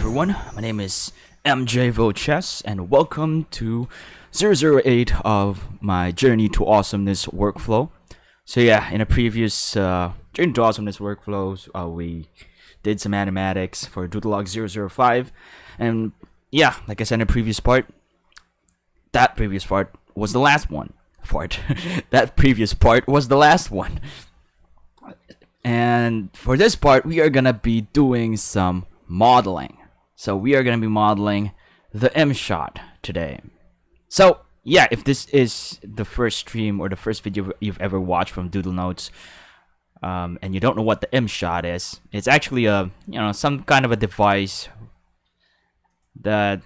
everyone, my name is MJ and welcome to 008 of my Journey to Awesomeness workflow. So yeah, in a previous Journey to Awesomeness workflows, we did some animatics for Doodle Log 005, and yeah, like I said in the previous part, that previous part was the last one. That previous part was the last one. And for this part, we are gonna be doing some modeling. So we are gonna be modeling the IMSHOT today. So yeah, if this is the first stream or the first video you've ever watched from Doodle Notes, and you don't know what the IMSHOT is, it's actually some kind of a device that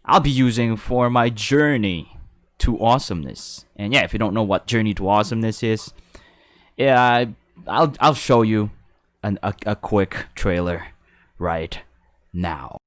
I'll be using for my journey to awesomeness. And yeah, if you don't know what Journey to Awesomeness is, yeah, I'll show you a quick trailer right now.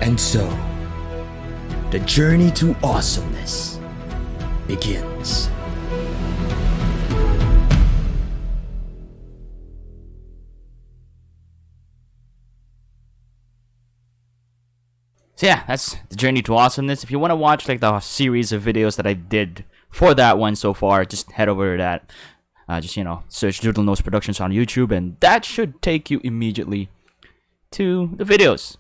And so, the journey to awesomeness begins. So yeah, that's the journey to awesomeness. If you want to watch like the series of videos that I did for that one so far, just head over to that. Search Doodle Notes Productions on YouTube, and that should take you immediately to the videos.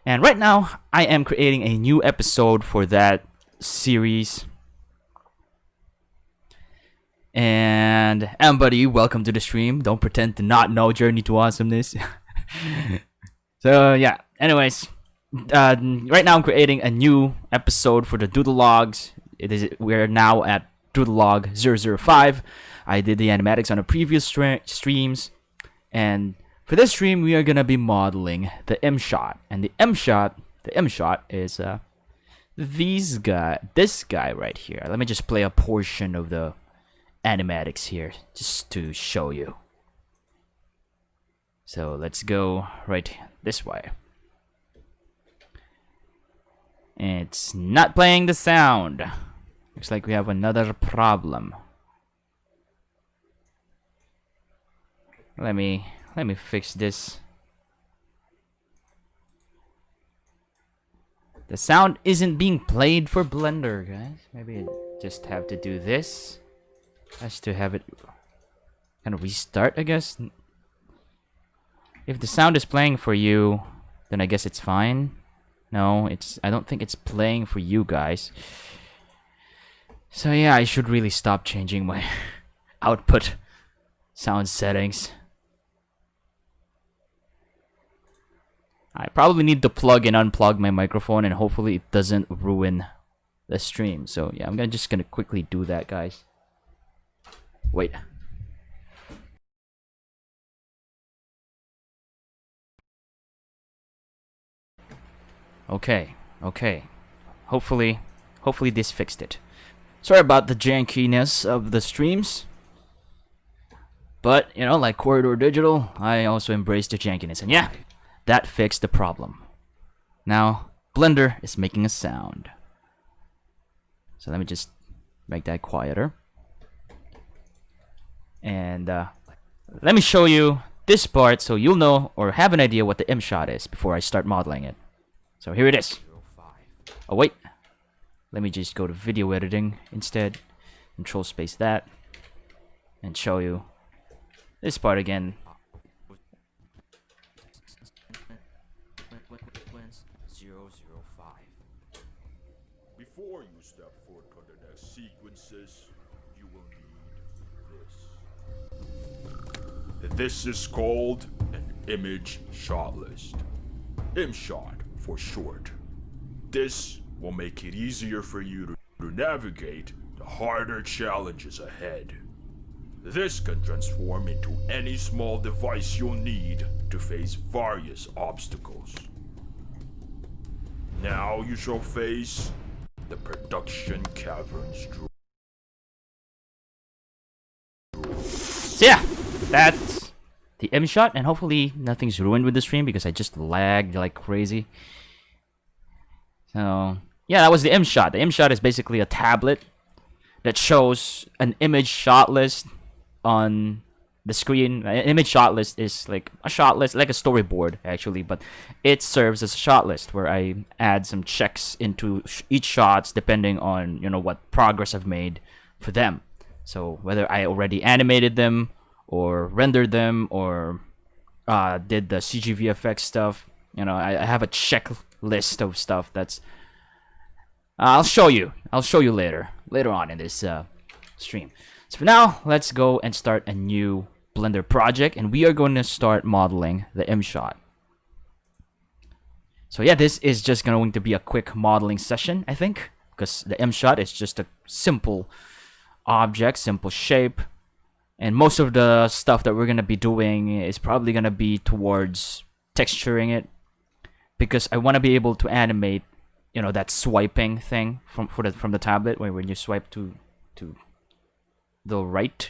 And right now, I am creating a new episode for that series. And Mbuddy, welcome to the stream. Don't pretend to not know Journey to Awesomeness. So yeah, anyways, right now I'm creating a new episode for the Doodle Logs. We're now at Doodle Log 005. I did the animatics on the previous streams, and for this stream, we are gonna be modeling the IMSHOT, and the IMSHOT is this guy right here. Let me just play a portion of the animatics here, just to show you. So let's go right this way. It's not playing the sound. Looks like we have another problem. Let me fix this. The sound isn't being played for Blender, guys. Maybe I just have to do this. Has to have it kind of restart, I guess. If the sound is playing for you, then I guess it's fine. No, I don't think it's playing for you guys. So yeah, I should really stop changing my output sound settings. I probably need to plug and unplug my microphone, and hopefully it doesn't ruin the stream. So yeah, I'm just gonna quickly do that, guys. Wait. Okay. Hopefully this fixed it. Sorry about the jankiness of the streams. But, like Corridor Digital, I also embrace the jankiness. And yeah, that fixed the problem. Now, Blender is making a sound. So let me just make that quieter. And let me show you this part so you'll know or have an idea what the IMSHOT is before I start modeling it. So here it is. Oh wait, let me just go to video editing instead. Control space that. And show you this part again. Before you step foot on the next sequences, you will need this. This is called an image shot list. IMSHOT for short. This will make it easier for you to navigate the harder challenges ahead. This can transform into any small device you'll need to face various obstacles. Now you shall face the production caverns. So yeah, that's the IMSHOT, and hopefully nothing's ruined with the stream because I just lagged like crazy. So yeah, that was the IMSHOT. The IMSHOT is basically a tablet that shows an image shot list on the screen. An image shot list is like a shot list, like a storyboard actually, but it serves as a shot list where I add some checks into each shots depending on, you know, what progress I've made for them. So whether I already animated them or rendered them or did the CGVFX stuff, you know, I have a checklist of stuff that's I'll show you later on in this stream. So for now, let's go and start a new Blender project, and we are going to start modeling the IMSHOT. So yeah, this is just going to be a quick modeling session, I think, because the IMSHOT is just a simple object, simple shape, and most of the stuff that we're going to be doing is probably going to be towards texturing it, because I want to be able to animate, you know, that swiping thing from the tablet, where when you swipe to the right,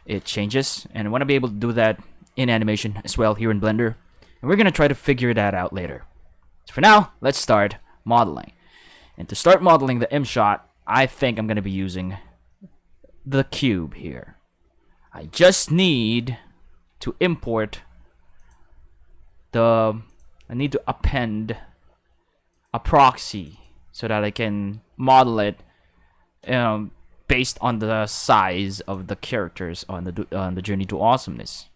it changes, and I want to be able to do that in animation as well here in Blender, and we're gonna try to figure that out later. So for now, let's start modeling. And to start modeling the IMSHOT, I think I'm gonna be using the cube here. I just need to import I need to append a proxy so that I can model it based on the size of the characters on the journey to awesomeness.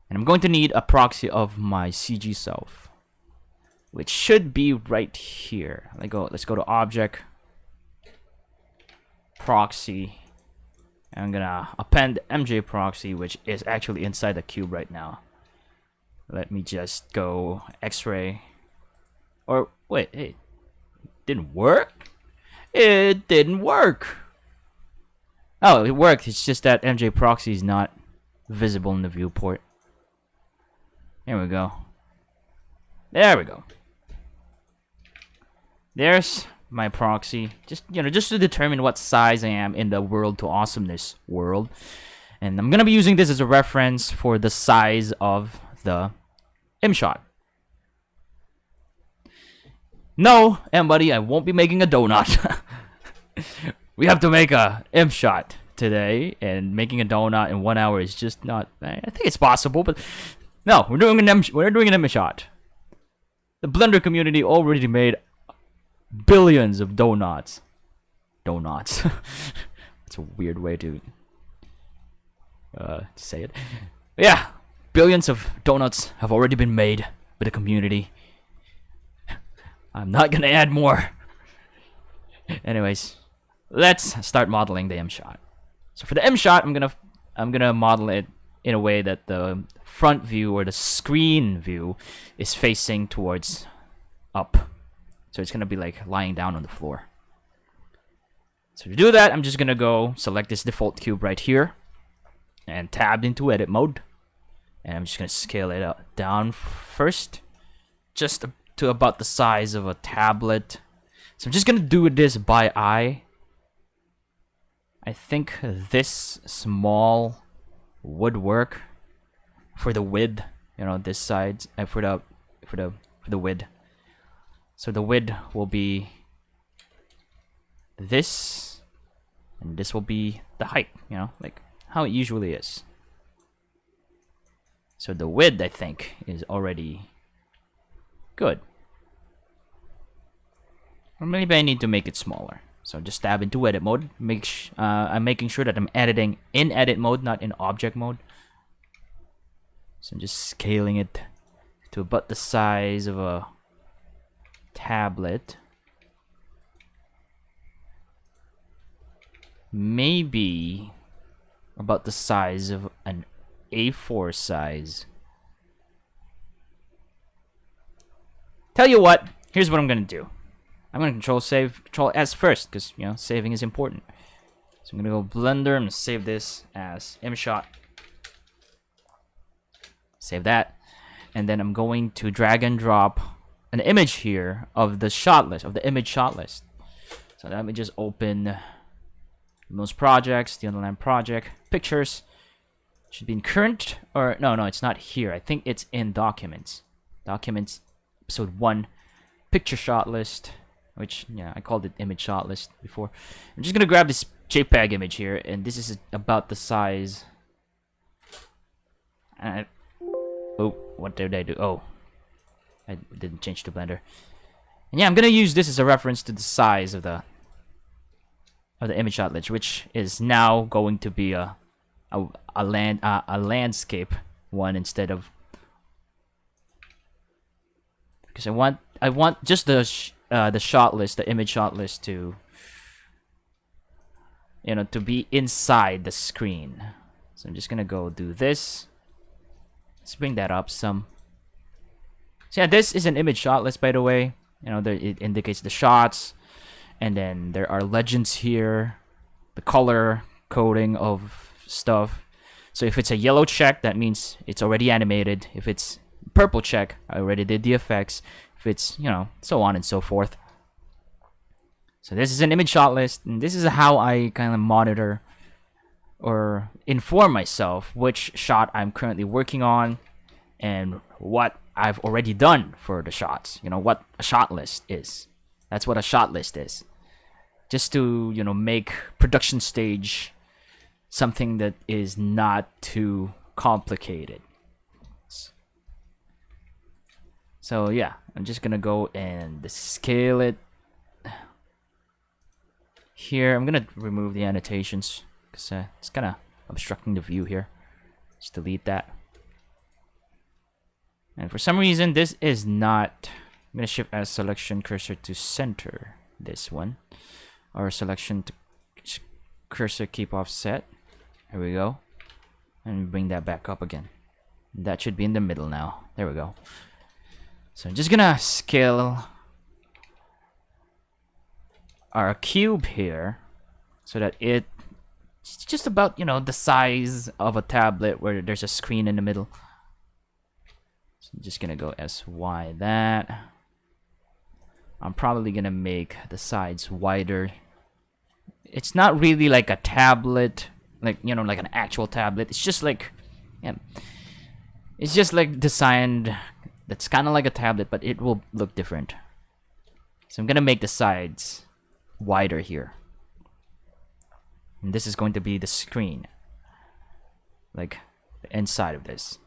And I'm going to need a proxy of my CG self, which should be right here. Let's go to object, proxy. I'm gonna append MJ proxy, which is actually inside the cube right now. Let me just go X-ray. Or wait, it didn't work? It didn't work. Oh, it worked. It's just that MJ proxy is not visible in the viewport. There we go. There we go. There's my proxy. Just to determine what size I am in the world to awesomeness world. And I'm gonna be using this as a reference for the size of the IMSHOT. No, Mbuddy, I won't be making a donut. We have to make a IMSHOT today, and making a donut in 1 hour is just not. I think it's possible, but no, we're doing an IMSHOT. The Blender community already made billions of donuts. Donuts. It's a weird way to say it. But yeah, billions of donuts have already been made by the community. I'm not gonna add more. Anyways, let's start modeling the IMSHOT. So for the IMSHOT, I'm gonna model it in a way that the front view or the screen view is facing towards up. So it's gonna be like lying down on the floor. So to do that, I'm just gonna go select this default cube right here and tab into edit mode. And I'm just gonna scale it down first, just to about the size of a tablet. So I'm just gonna do this by eye. I think this small would work for the width, you know, this side, for the width. So the width will be this, and this will be the height, you know, like how it usually is. So the width, I think, is already good. Or maybe I need to make it smaller. So just tab into edit mode. I'm making sure that I'm editing in edit mode, not in object mode. So I'm just scaling it to about the size of a tablet. Maybe about the size of an A4 size. Tell you what, here's what I'm gonna do. I'm gonna control S first, because, you know, saving is important. So I'm gonna go Blender. I'm gonna save this as IMSHOT. Save that. And then I'm going to drag and drop an image here of the shot list, of the image shot list. So let me just open most projects, the underline project, pictures. Should be in current, or no, it's not here. I think it's in documents. Documents, episode 1, picture shot list, which, yeah, I called it image shot list before. I'm just gonna grab this JPEG image here, and this is about the size. Oh, what did I do? Oh, I didn't change to Blender. And yeah, I'm gonna use this as a reference to the size of the image shot list, which is now going to be a landscape one instead of, because I want just the shot list, the image shot list to, you know, to be inside the screen. So I'm just gonna go do this. Let's bring that up some. So yeah, this is an image shot list, by the way. You know, it indicates the shots, and then there are legends here, the color coding of stuff. So if it's a yellow check, that means it's already animated. If it's purple check, I already did the effects. If it's, you know, so on and so forth. So this is an image shot list, and this is how I kind of monitor or inform myself which shot I'm currently working on and what I've already done for the shots. You know, what a shot list is. That's what a shot list is. Just to, you know, make production stage something that is not too complicated. So yeah, I'm just gonna go and scale it. Here, I'm gonna remove the annotations because it's kind of obstructing the view here. Just delete that. And for some reason, this is not. I'm gonna shift as selection cursor to center this one, or selection to cursor keep offset. There we go, and bring that back up again. That should be in the middle now. There we go. So I'm just gonna scale our cube here so that it's just about, you know, the size of a tablet where there's a screen in the middle. So I'm just gonna go SY that. I'm probably gonna make the sides wider. It's not really like a tablet, like, you know, like an actual tablet. It's just like, yeah, it's just like designed. That's kind of like a tablet, but it will look different. So I'm gonna make the sides wider here. And this is going to be the screen. Like the inside of this.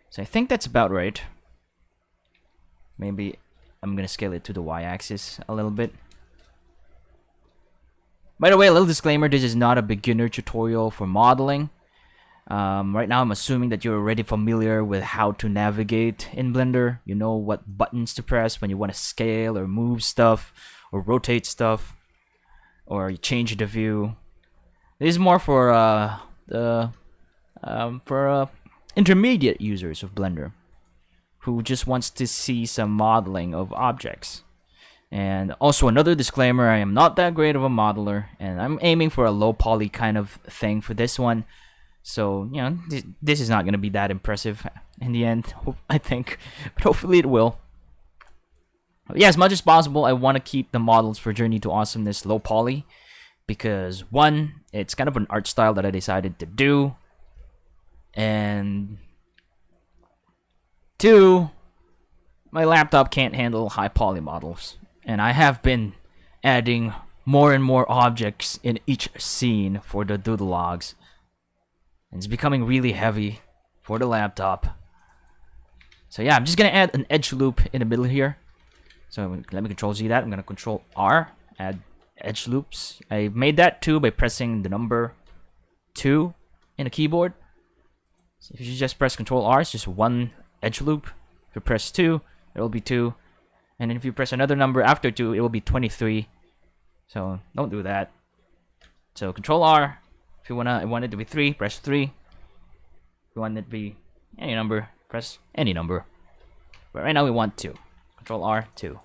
So I think that's about right. Maybe I'm gonna scale it to the y-axis a little bit. By the way, a little disclaimer, this is not a beginner tutorial for modeling. Right now I'm assuming that you're already familiar with how to navigate in Blender. You know what buttons to press when you want to scale or move stuff or rotate stuff or you change the view. This is more for intermediate users of Blender who just wants to see some modeling of objects. And also another disclaimer, I am not that great of a modeler, and I'm aiming for a low poly kind of thing for this one. So, you know, this is not going to be that impressive in the end, I think. But hopefully it will. But yeah, as much as possible, I want to keep the models for Journey to Awesomeness low poly. Because, one, it's kind of an art style that I decided to do. And two, my laptop can't handle high poly models. And I have been adding more and more objects in each scene for the Doodle Logs. And it's becoming really heavy for the laptop. So yeah, I'm just gonna add an edge loop in the middle here. So let me Control Z that. I'm gonna Control R, add edge loops. I made that too by pressing the number 2 in the keyboard. So if you just press Control R, it's just one edge loop. If you press 2, it will be 2. And then if you press another number after 2, it will be 23. So don't do that. So Control R. If you want it to be 3, press 3. If you want it to be any number, press any number. But right now we want 2. Control R, 2.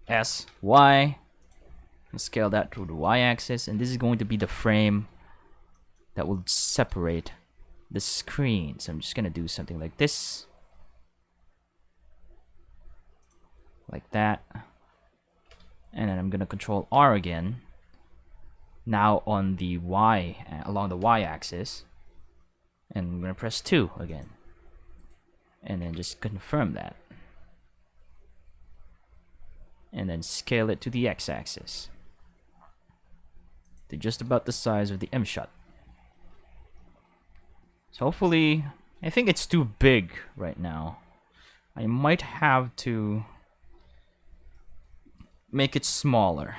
S, Y. Scale that to the y-axis, and this is going to be the frame that will separate the screen. So I'm just gonna do something like this, like that, and then I'm gonna control R again. Now on the y, along the y-axis, and I'm gonna press 2 again, and then just confirm that, and then scale it to the x-axis to just about the size of the IMSHOT. So hopefully, I think it's too big right now. I might have to make it smaller,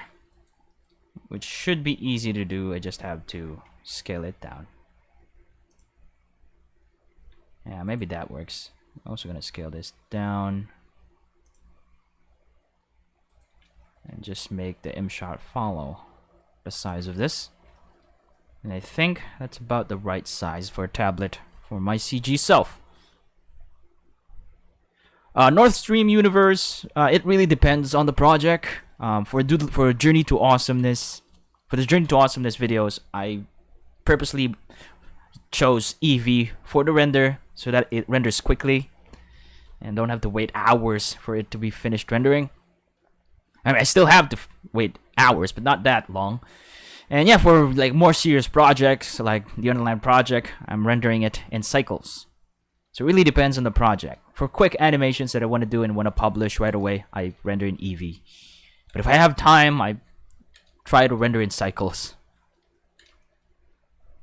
which should be easy to do. I just have to scale it down. Yeah, maybe that works. I'm also gonna scale this down and just make the IMSHOT follow the size of this. And I think that's about the right size for a tablet for my CG self. North Stream universe, it really depends on the project. For Journey to Awesomeness, for the Journey to Awesomeness videos, I purposely chose Eevee for the render so that it renders quickly and don't have to wait hours for it to be finished rendering. I mean, I still have to wait hours, but not that long. And yeah, for like more serious projects like the Underline project, I'm rendering it in cycles. So it really depends on the project. For quick animations that I want to do and want to publish right away, I render in Eevee. But if I have time, I try to render in cycles.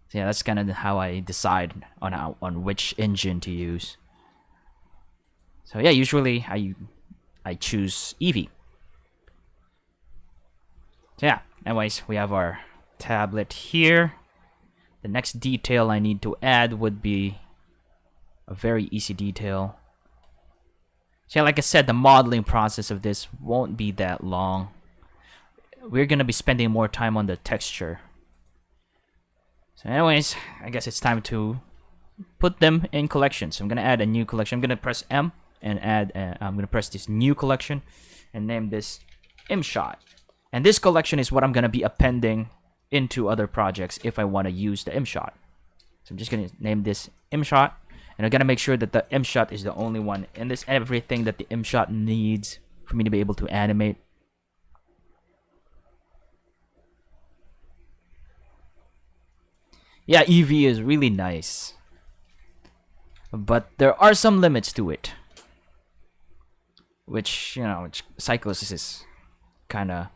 So yeah, that's kind of how I decide on which engine to use. So yeah, usually I choose Eevee. So yeah, anyways, we have our tablet here. The next detail I need to add would be a very easy detail. So yeah, like I said, the modeling process of this won't be that long. We're gonna be spending more time on the texture. So anyways, I guess it's time to put them in collections. So I'm gonna add a new collection. I'm gonna press M and add. I'm gonna press this new collection and name this IMSHOT. And this collection is what I'm gonna be appending into other projects if I want to use the IMSHOT. So I'm just gonna name this IMSHOT, and I'm gonna make sure that the IMSHOT is the only one in this everything that the IMSHOT needs for me to be able to animate. Yeah, Eevee is really nice, but there are some limits to it, which, you know, Cycles is kind of.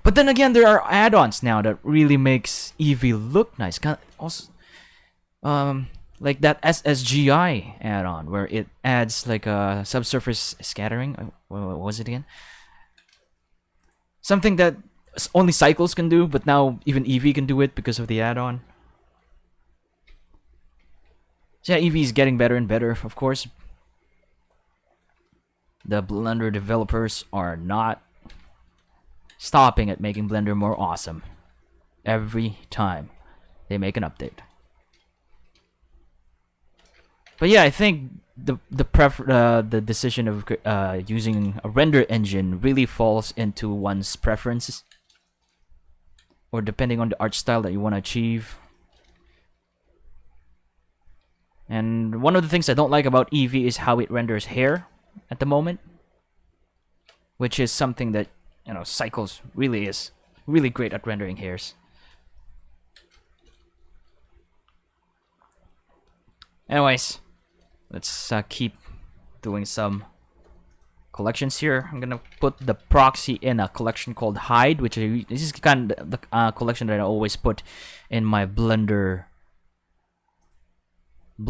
But then again, there are add-ons now that really makes Eevee look nice. Also, like that SSGI add-on where it adds like a subsurface scattering. What was it again? Something that only Cycles can do, but now even Eevee can do it because of the add-on. So yeah, Eevee is getting better and better, of course. The Blender developers are not stopping at making Blender more awesome every time they make an update. But yeah, I think the decision of using a render engine really falls into one's preferences, or depending on the art style that you want to achieve. And one of the things I don't like about Eevee is how it renders hair at the moment, which is something that, you know, Cycles really is really great at rendering hairs. Anyways, let's keep doing some collections here. I'm gonna put the proxy in a collection called Hide, which this is kind of the collection that I always put in my Blender, you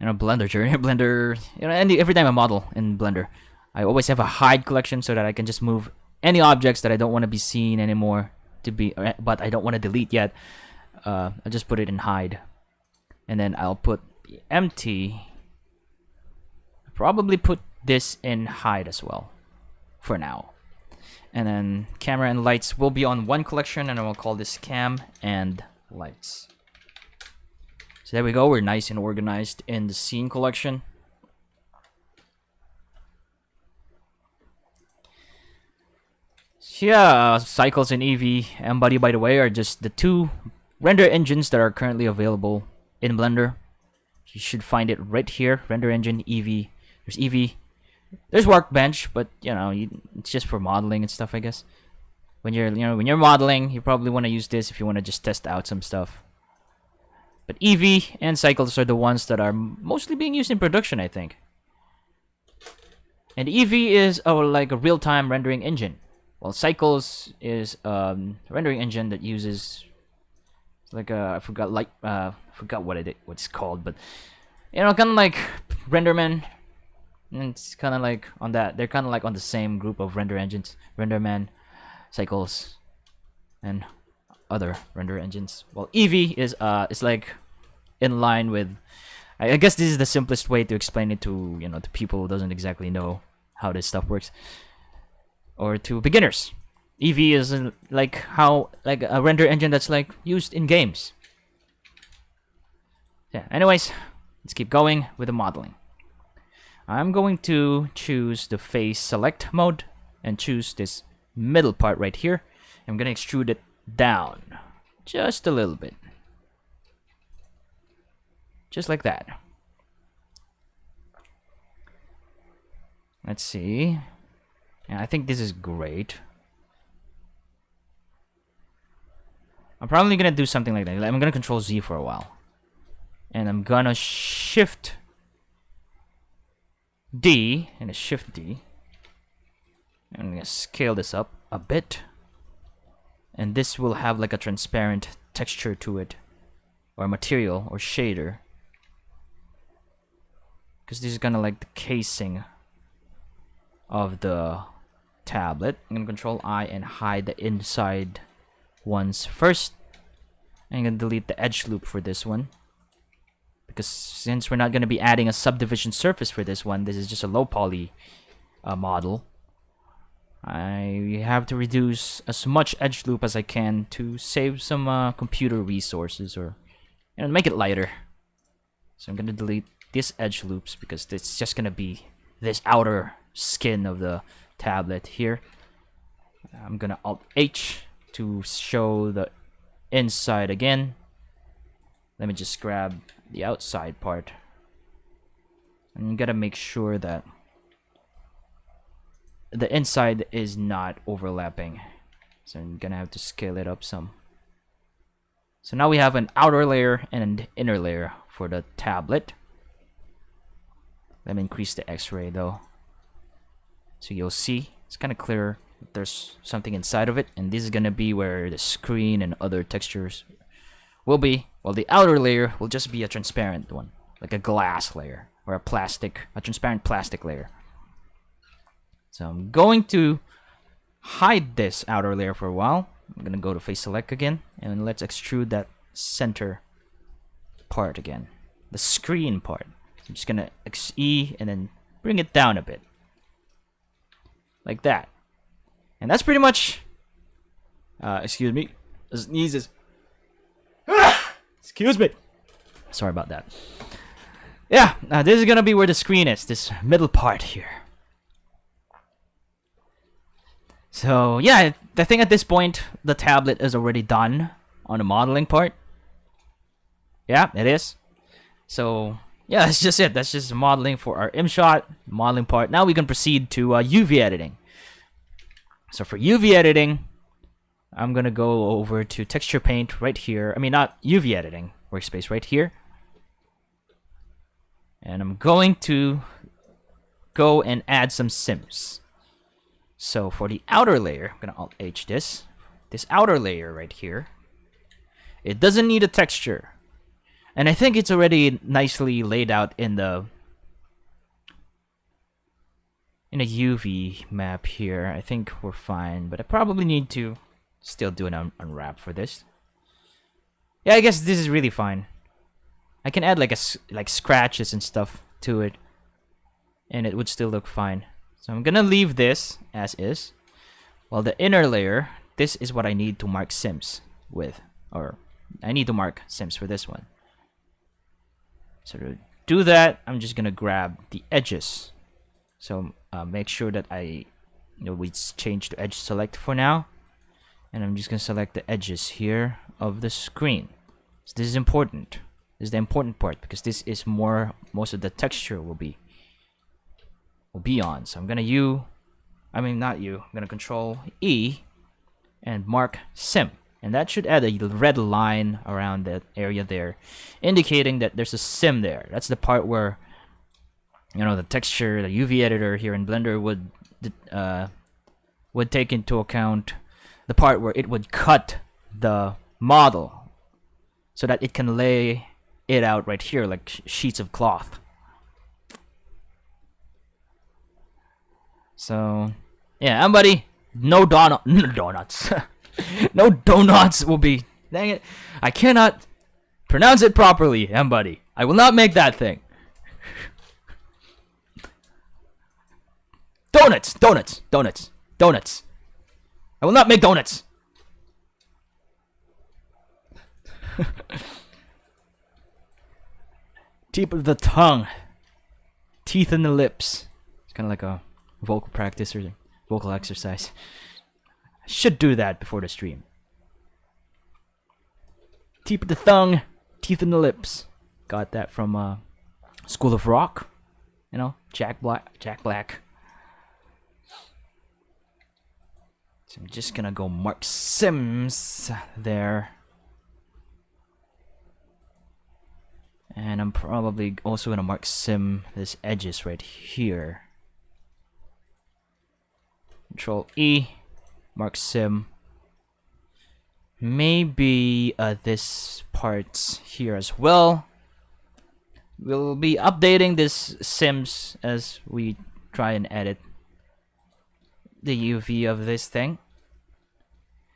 know, Blender journey, Blender, you know, every time I model in Blender, I always have a hide collection so that I can just move any objects that I don't want to be seen anymore but I don't want to delete yet. I'll just put it in hide, and then I'll put the empty. Probably put this in hide as well, for now. And then camera and lights will be on one collection, and I will call this cam and lights. So there we go, we're nice and organized in the scene collection. Yeah, Cycles and Eevee and Mbuddy, by the way, are just the two render engines that are currently available in Blender. You should find it right here. Render engine, Eevee. There's Eevee. There's Workbench, but you know, it's just for modeling and stuff, I guess. When you're modeling, you probably want to use this if you want to just test out some stuff. But Eevee and Cycles are the ones that are mostly being used in production, I think. And Eevee is like a real-time rendering engine, while Cycles is a rendering engine that uses like I forgot what it's called, but you know, kind of like RenderMan. And it's kind of like on that. They're kind of like on the same group of render engines. RenderMan, Cycles, and other render engines. Well, Eevee is it's like in line with. I guess this is the simplest way to explain it to to people who doesn't exactly know how this stuff works, or to beginners. Eevee is like a render engine that's like used in games. Yeah. Anyways, let's keep going with the modeling. I'm going to choose the face select mode and choose this middle part right here. I'm gonna extrude it down just a little bit, just like that. Let's see. Yeah, I think this is great. I'm probably gonna do something like that. I'm gonna Control Z for a while, and I'm gonna Shift D and a Shift D. I'm gonna scale this up a bit, and this will have like a transparent texture to it, or material or shader, because this is kind of like the casing of the tablet. I'm gonna Control I and hide the inside ones first. I'm gonna delete the edge loop for this one, because since we're not gonna be adding a subdivision surface for this one, this is just a low poly model. I have to reduce as much edge loop as I can to save some computer resources, or make it lighter. So I'm gonna delete this edge loops because it's just gonna be this outer skin of the tablet here. I'm gonna Alt H to show the inside again. Let me just grab the outside part, and you gotta make sure that the inside is not overlapping, so I'm gonna have to scale it up some. So now we have an outer layer and an inner layer for the tablet. Let me increase the X-ray though, so you'll see it's kind of clearer that there's something inside of it, and this is gonna be where the screen and other textures will be, while the outer layer will just be a transparent one, like a glass layer or a transparent plastic layer. So I'm going to hide this outer layer for a while. I'm gonna go to face select again, and let's extrude that center part again, the screen part. I'm just gonna XE and then bring it down a bit, like that. And that's pretty much. Excuse me, sneezes. Excuse me. Sorry about that. Yeah, this is gonna be where the screen is, this middle part here. So yeah, I think at this point the tablet is already done on the modeling part. Yeah, it is. So yeah, that's just it. That's just modeling for our IMSHOT modeling part. Now we can proceed to UV editing. So for UV editing, I'm gonna go over to texture paint right here. I mean, not UV editing workspace, right here. And I'm going to go and add some sims. So for the outer layer, I'm gonna Alt H this outer layer right here. It doesn't need a texture, and I think it's already nicely laid out in a UV map here. I think we're fine, but I probably need to still do an unwrap for this. Yeah, I guess this is really fine. I can add like scratches and stuff to it, and it would still look fine. So I'm gonna leave this as is. While the inner layer, this is what I need to mark sims with, or I need to mark sims for this one. So to do that, I'm just gonna grab the edges. So make sure that I we change to edge select for now, and I'm just gonna select the edges here of the screen. So this is important. This is the important part because this is most of the texture will be on. So I'm gonna I'm gonna Control E and mark sim, and that should add a red line around that area there, indicating that there's a sim there. That's the part where the texture, the UV editor here in Blender would take into account the part where it would cut the model so that it can lay it out right here like sheets of cloth. So yeah, Mbuddy, no donuts. No donuts will be. Dang it, I cannot pronounce it properly, Mbuddy. I will not make that thing. Donuts. I will not make donuts. Tip of the tongue. Teeth in the lips. It's kind of like a vocal practice or vocal exercise. I should do that before the stream. Tip of the tongue. Teeth in the lips. Got that from School of Rock. Jack Black. So I'm just gonna go mark sims there. And I'm probably also gonna mark sim this edges right here. Control E, mark sim. Maybe this parts here as well. We'll be updating this sims as we try and edit the UV of this thing.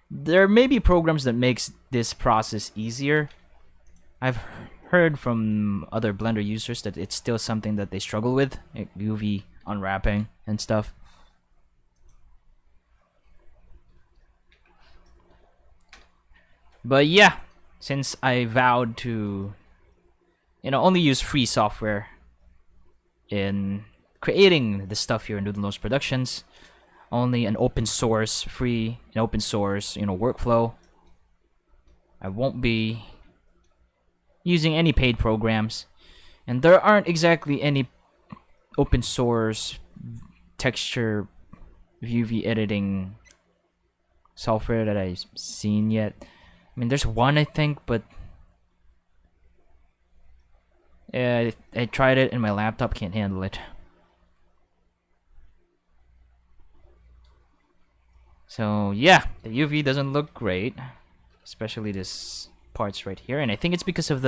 There may be programs that makes this process easier. I've heard from other Blender users that it's still something that they struggle with, like UV unwrapping and stuff. But yeah, since I vowed to only use free software in creating the stuff here in Doodle Log Productions, only an open source workflow. I won't be using any paid programs, and there aren't exactly any open source texture UV editing software that I've seen yet. I mean, there's one I think, but I tried it and my laptop can't handle it. So yeah, the UV doesn't look great, especially this parts right here, and I think it's because of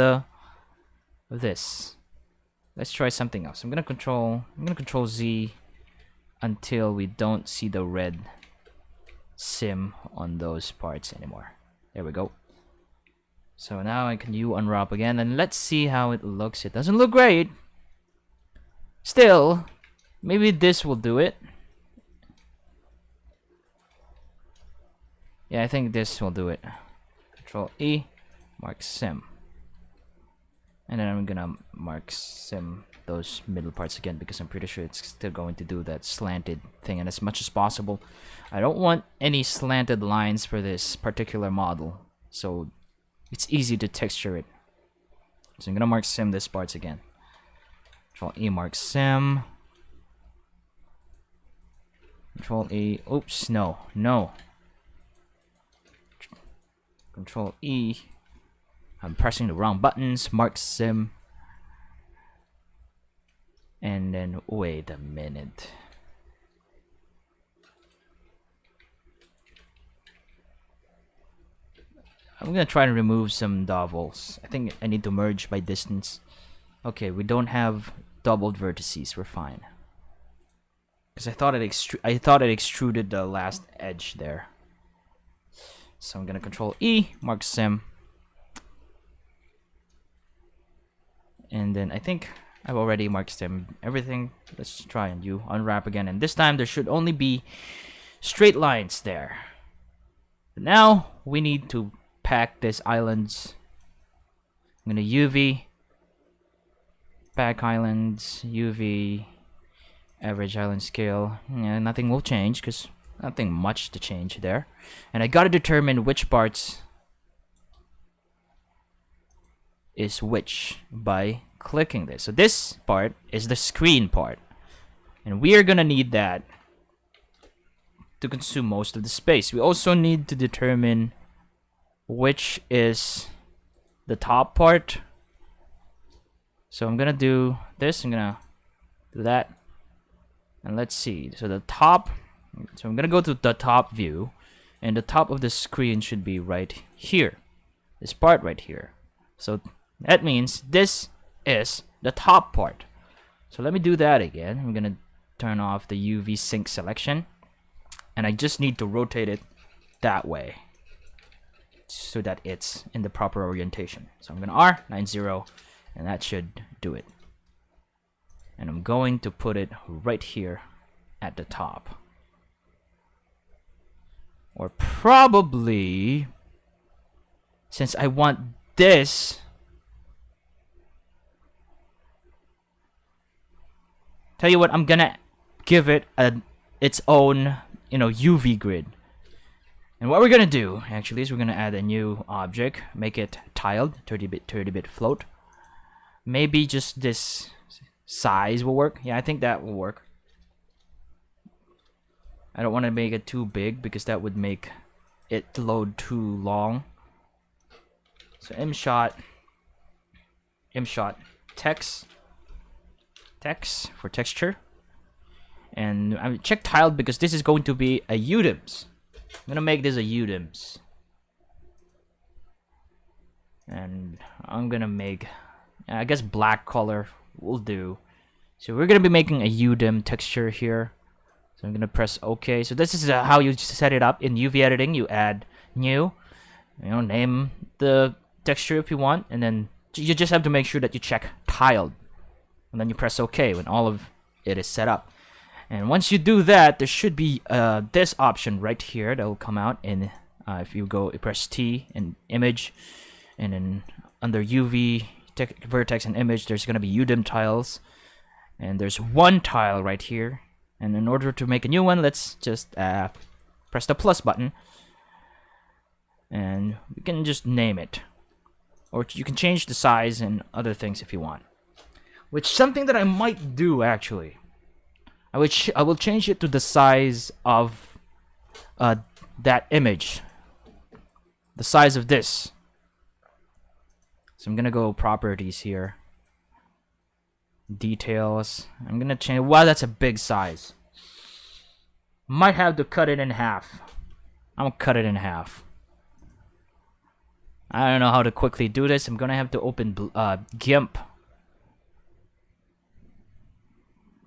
this. Let's try something else. I'm gonna control Z until we don't see the red sim on those parts anymore. There we go. So now I can unwrap again, and let's see how it looks. It doesn't look great. Still, maybe this will do it. Yeah, I think this will do it. Control E, mark sim. And then I'm gonna mark sim those middle parts again because I'm pretty sure it's still going to do that slanted thing. And as much as possible, I don't want any slanted lines for this particular model, so it's easy to texture it. So I'm gonna mark sim this parts again. Control E, mark sim. Control E. Oops, no. Control E. I'm pressing the wrong buttons. Mark sim. And then wait a minute. I'm gonna try to remove some doubles. I think I need to merge by distance. Okay, we don't have doubled vertices. We're fine. Because I thought it extruded the last edge there. So I'm gonna Control E, mark sim. And then I think I've already marked sim everything. Let's try and unwrap again. And this time there should only be straight lines there. But now we need to pack these islands. I'm gonna UV, pack islands, UV, Average island scale. Yeah, nothing will change because nothing much to change there. And I gotta determine which parts is which by clicking this. So this part is the screen part. And we are gonna need that to consume most of the space. We also need to determine which is the top part. So I'm gonna do this, I'm gonna do that. And let's see. So the top, so I'm gonna go to the top view, and the top of the screen should be right here. This part right here. So that means this is the top part. So let me do that again. I'm gonna turn off the UV sync selection, and I just need to rotate it that way so that it's in the proper orientation. So I'm gonna R90, and that should do it. And I'm going to put it right here at the top. Or probably, since I want this, tell you what, I'm gonna give it its own, UV grid. And what we're gonna do actually is we're gonna add a new object, make it tiled, 30-bit float. Maybe just this size will work. Yeah, I think that will work. I don't want to make it too big because that would make it load too long. So IMSHOT text for texture, and I check tiled because this is going to be a UDIMS. I'm gonna make this a UDIMS, and I'm gonna make, I guess, black color will do. So we're gonna be making a UDIM texture here. So I'm gonna press OK. So this is how you set it up in UV editing. You add new, name the texture if you want, and then you just have to make sure that you check tiled, and then you press OK when all of it is set up. And once you do that, there should be this option right here that will come out. And if you press T and image, and then under UV vertex and image, there's gonna be UDIM tiles, and there's one tile right here. And in order to make a new one, let's just press the plus button, and we can just name it, or you can change the size and other things if you want. Which something that I might do actually. I will change it to the size of that image, the size of this. So I'm gonna go properties here, details. I'm gonna change. Wow, that's a big size. Might have to cut it in half. I'm gonna cut it in half. I don't know how to quickly do this. I'm gonna have to open GIMP.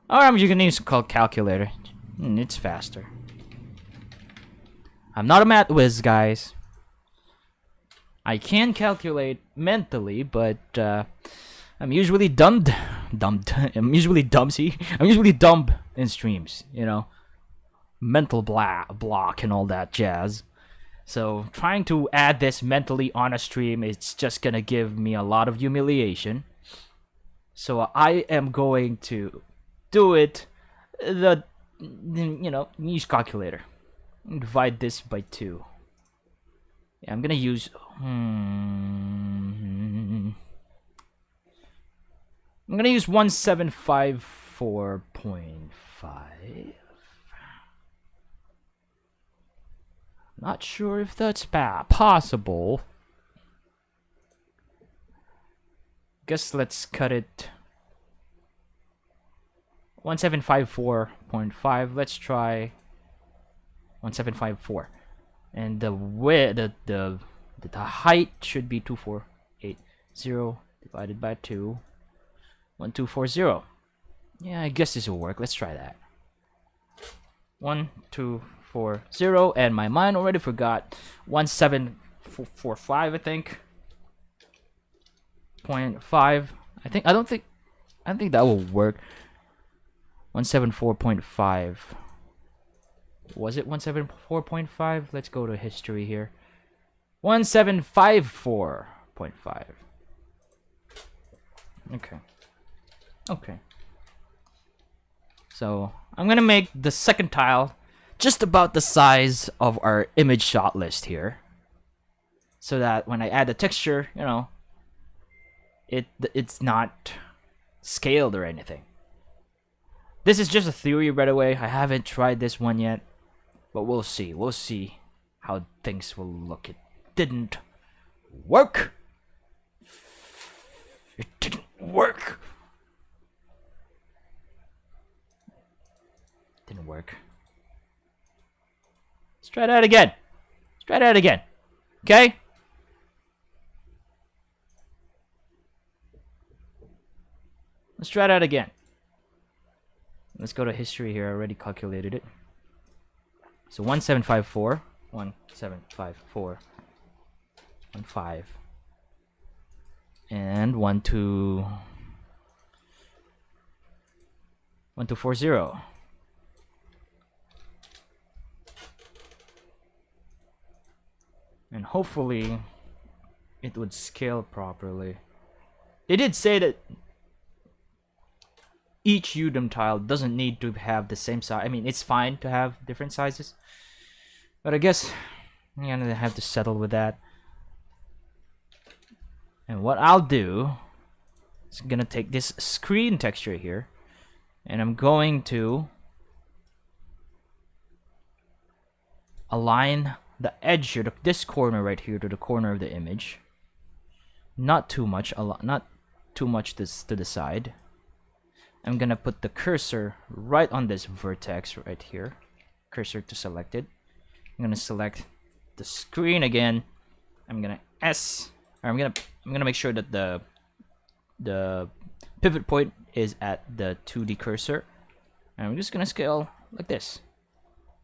Or you can use called calculator. It's faster. I'm not a math whiz, guys. I can calculate mentally, but I'm usually dumb in streams, mental block and all that jazz. So trying to add this mentally on a stream, it's just gonna give me a lot of humiliation. So I am going to do it use calculator. Divide this by 2. Yeah, I'm gonna use I'm gonna use 1754.5. Not sure if that's possible. Guess let's cut it 1754.5. Let's try 1754. And the width, the height should be 2480 divided by 2. 1240. Yeah, I guess this will work. Let's try that. 1240, and my mind already forgot 1745, I think. 0.5. I don't think that will work. 174.5. Was it 174.5? Let's go to history here. 1754.5. Okay. So I'm gonna make the second tile just about the size of our image shot list here, so that when I add the texture, you know, it's not scaled or anything. This is just a theory, by the way. I haven't tried this one yet, but we'll see. We'll see how things will look. It didn't work. It didn't work. Didn't work. Let's try that again. Let's try that again. Okay? Let's try that again. Let's go to history here. I already calculated it. So 1754. 1754. 15. And 1240. And hopefully it would scale properly. They did say that each UDOM tile doesn't need to have the same size. I mean, it's fine to have different sizes, but I guess I'm gonna have to settle with that. And what I'll do is I'm gonna take this screen texture here, and I'm going to align the edge here, this corner right here, to the corner of the image. Not too much, not too much this to the side. I'm gonna put the cursor right on this vertex right here. Cursor to selected. I'm gonna select the screen again. I'm gonna I'm gonna make sure that the pivot point is at the 2D cursor. And I'm just gonna scale like this.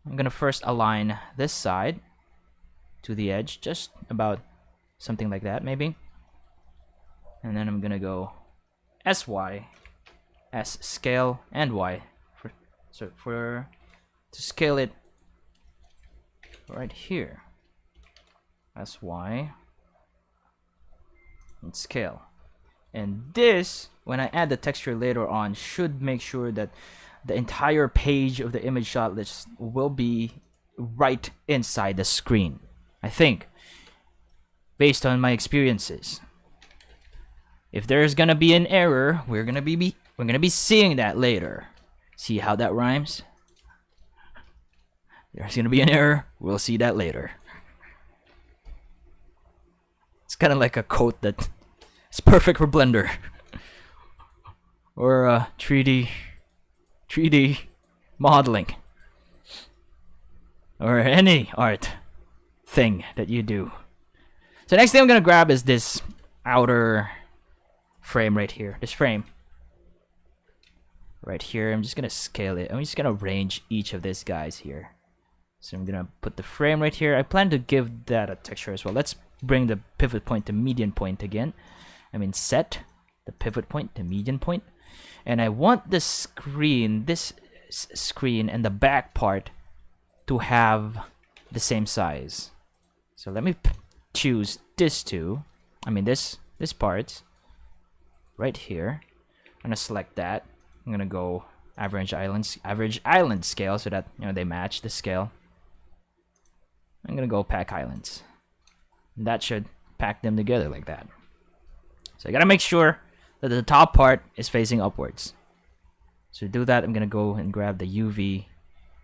I'm gonna first align this side to the edge, just about something like that maybe. And then I'm gonna go SY, S scale, and Y to scale it right here. SY and scale. And this, when I add the texture later on, should make sure that the entire page of the image shot list will be right inside the screen, I think, based on my experiences. If there's gonna be an error, we're gonna be seeing that later. See how that rhymes? There's gonna be an error, we'll see that later. It's kind of like a quote that is perfect for Blender or 3D modeling, or any art thing that you do. So next thing I'm gonna grab is this outer frame right here. This frame right here. I'm just gonna scale it. I'm just gonna arrange each of these guys here. So I'm gonna put the frame right here. I plan to give that a texture as well. Let's bring the pivot point to median point again. I mean, set the pivot point to median point. And I want this screen and the back part to have the same size. So let me choose this two. I mean this part right here. I'm gonna select that. I'm gonna go average island scale so that they match the scale. I'm gonna go pack islands. And that should pack them together like that. So I gotta make sure that the top part is facing upwards. So to do that, I'm gonna go and grab the UV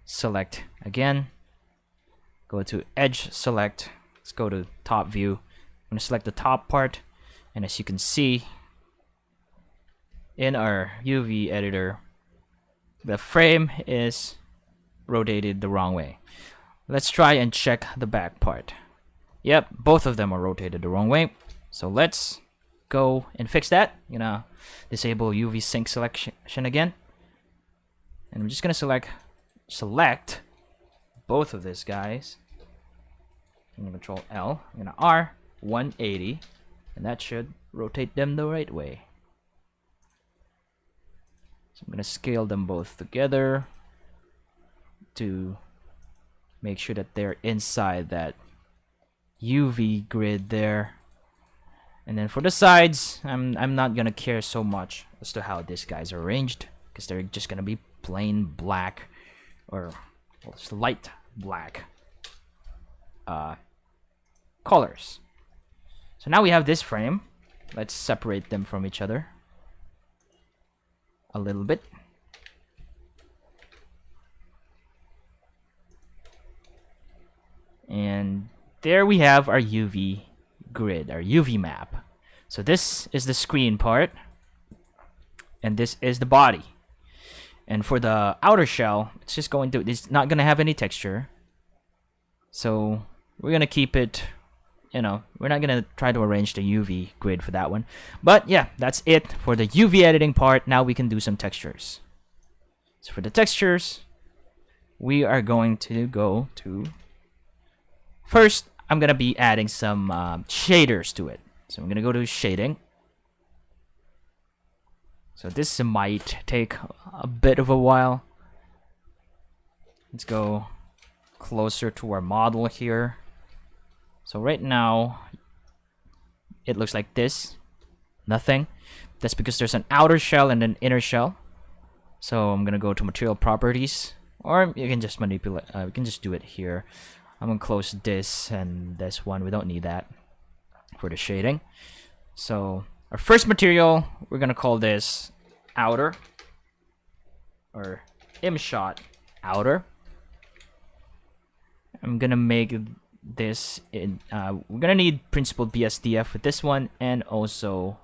select again. Go to edge select. Let's go to top view. I'm gonna select the top part, and as you can see in our UV editor, the frame is rotated the wrong way. Let's try and check the back part. Yep, both of them are rotated the wrong way. So let's go and fix that. Disable UV sync selection again. And I'm just gonna select both of these guys. I'm gonna Control L. I'm gonna R 180, and that should rotate them the right way. So I'm gonna scale them both together to make sure that they're inside that UV grid there. And then for the sides, I'm not gonna care so much as to how these guys are arranged, because they're just gonna be plain black, or well, it's light black colors. So now we have this frame. Let's separate them from each other a little bit. And there we have our UV grid, our UV map. So this is the screen part, and this is the body. And for the outer shell, it's not gonna have any texture. So we're gonna keep it, you know, we're not gonna try to arrange the UV grid for that one. But yeah, that's it for the UV editing part. Now we can do some textures. So for the textures, we are going to go to, first, I'm gonna be adding some shaders to it. So I'm gonna go to shading. So this might take a bit of a while. Let's go closer to our model here. So right now, it looks like this. Nothing. That's because there's an outer shell and an inner shell. So I'm gonna go to material properties, or you can just manipulate. We can just do it here. I'm gonna close this and this one. We don't need that for the shading. So our first material, we're gonna call this outer, or IMSHOT outer. I'm gonna make this in, we're gonna need principled BSDF with this one, and also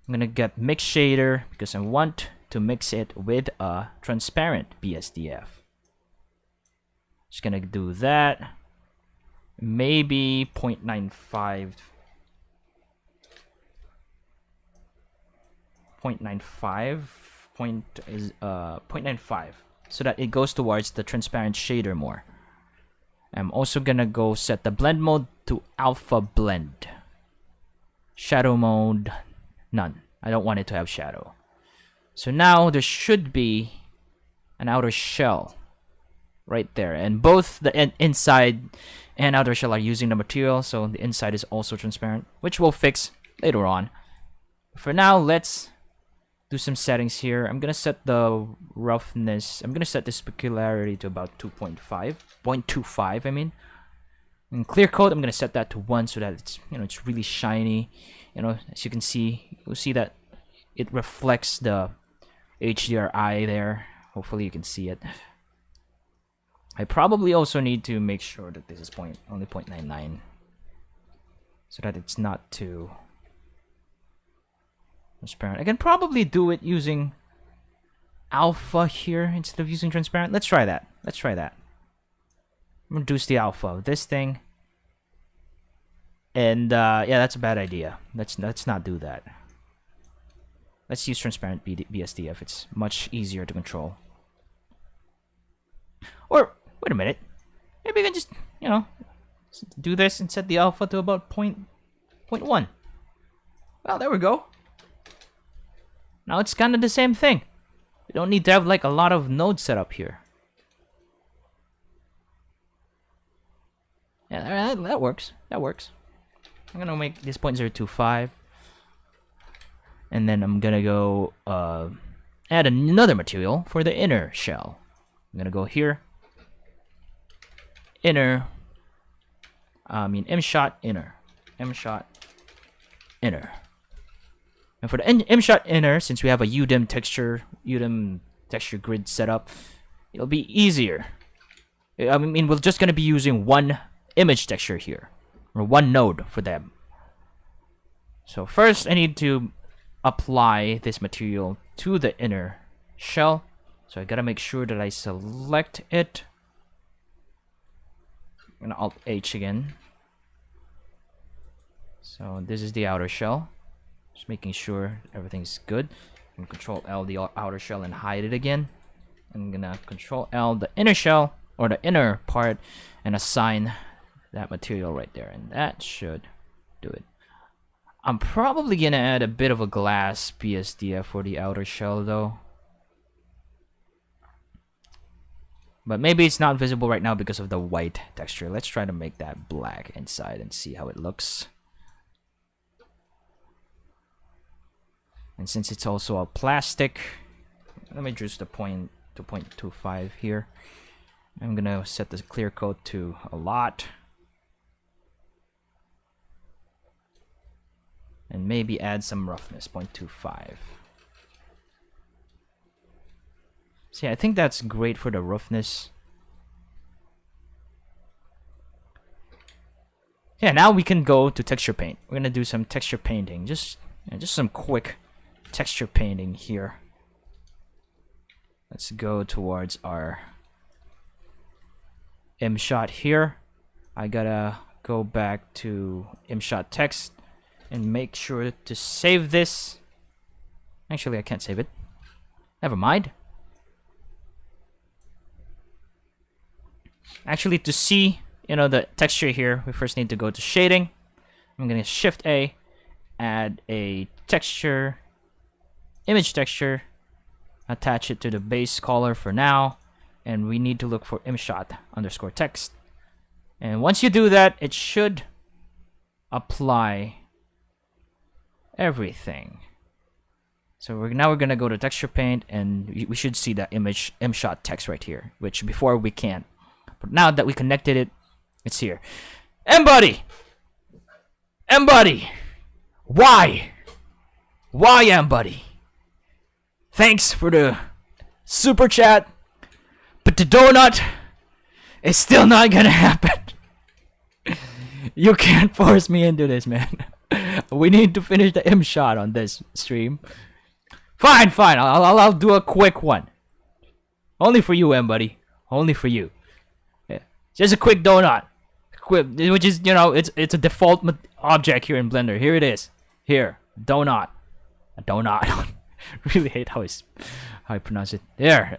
I'm gonna get mix shader because I want to mix it with a transparent BSDF. Just gonna do that. Maybe 0.95. 0.95, so that it goes towards the transparent shader more. I'm also gonna go set the blend mode to alpha blend. Shadow mode, none. I don't want it to have shadow. So now there should be an outer shell right there, and both the inside and outer shell are using the material, so the inside is also transparent, which we'll fix later on. For now, let's do some settings here. I'm gonna set the roughness. I'm gonna set the specularity to about 0.25. I mean, and clear coat, I'm gonna set that to 1 so that it's, you know, it's really shiny. You know, as you can see, you'll see that it reflects the HDRI there. Hopefully, you can see it. I probably also need to make sure that this is only 0.99, so that it's not too transparent. I can probably do it using alpha here instead of using transparent. Let's try that. Reduce the alpha of this thing. And yeah, that's a bad idea. Let's not do that. Let's use transparent BSDF. It's much easier to control. Or wait a minute. Maybe I can just, you know, do this and set the alpha to about 0.1. Well, there we go. Now it's kind of the same thing. You don't need to have like a lot of nodes set up here. Yeah, that works. That works. I'm gonna make this 0.025, and then I'm gonna go add another material for the inner shell. I'm gonna go here. Inner. IMSHOT inner. IMSHOT inner. And for the IMSHOT inner, since we have a UDIM texture grid set up, it'll be easier. I mean, we're just gonna be using one image texture here, or one node for them. So first, I need to apply this material to the inner shell. So I gotta make sure that I select it. I'm gonna Alt H again. So this is the outer shell. Just making sure everything's good. I'm gonna Control L the outer shell and hide it again. I'm gonna Control L the inner shell, or the inner part, and assign that material right there, and that should do it. I'm probably gonna add a bit of a glass BSDF for the outer shell though. But maybe it's not visible right now because of the white texture. Let's try to make that black inside and see how it looks. And since it's also a plastic, let me reduce the point to 0.25 here. I'm gonna set the clear coat to a lot. And maybe add some roughness, 0.25. See, I think that's great for the roughness. Yeah, now we can go to texture paint. We're gonna do some texture painting. Just some quick texture painting here. Let's go towards our IMSHOT here. I gotta go back to IMSHOT text and make sure to save this. Actually, I can't save it. Never mind. Actually, to see, the texture here, we first need to go to shading. I'm gonna Shift A, add a texture, image texture, attach it to the base color for now, and we need to look for IMSHOT_text. And once you do that, it should apply everything. So we're gonna go to texture paint, and we should see that image IMSHOT text right here, which before we can't. But now that we connected it, it's here. Mbuddy! Mbuddy! Why? Why, Mbuddy? Thanks for the super chat, but the donut is still not gonna happen. You can't force me into this, man. We need to finish the IMSHOT on this stream. Fine. I'll do a quick one. Only for you, Mbuddy. Only for you. Yeah. Just a quick donut. Which is, it's a default object here in Blender. Here it is. Here, donut. A donut. Really hate how I pronounce it. There.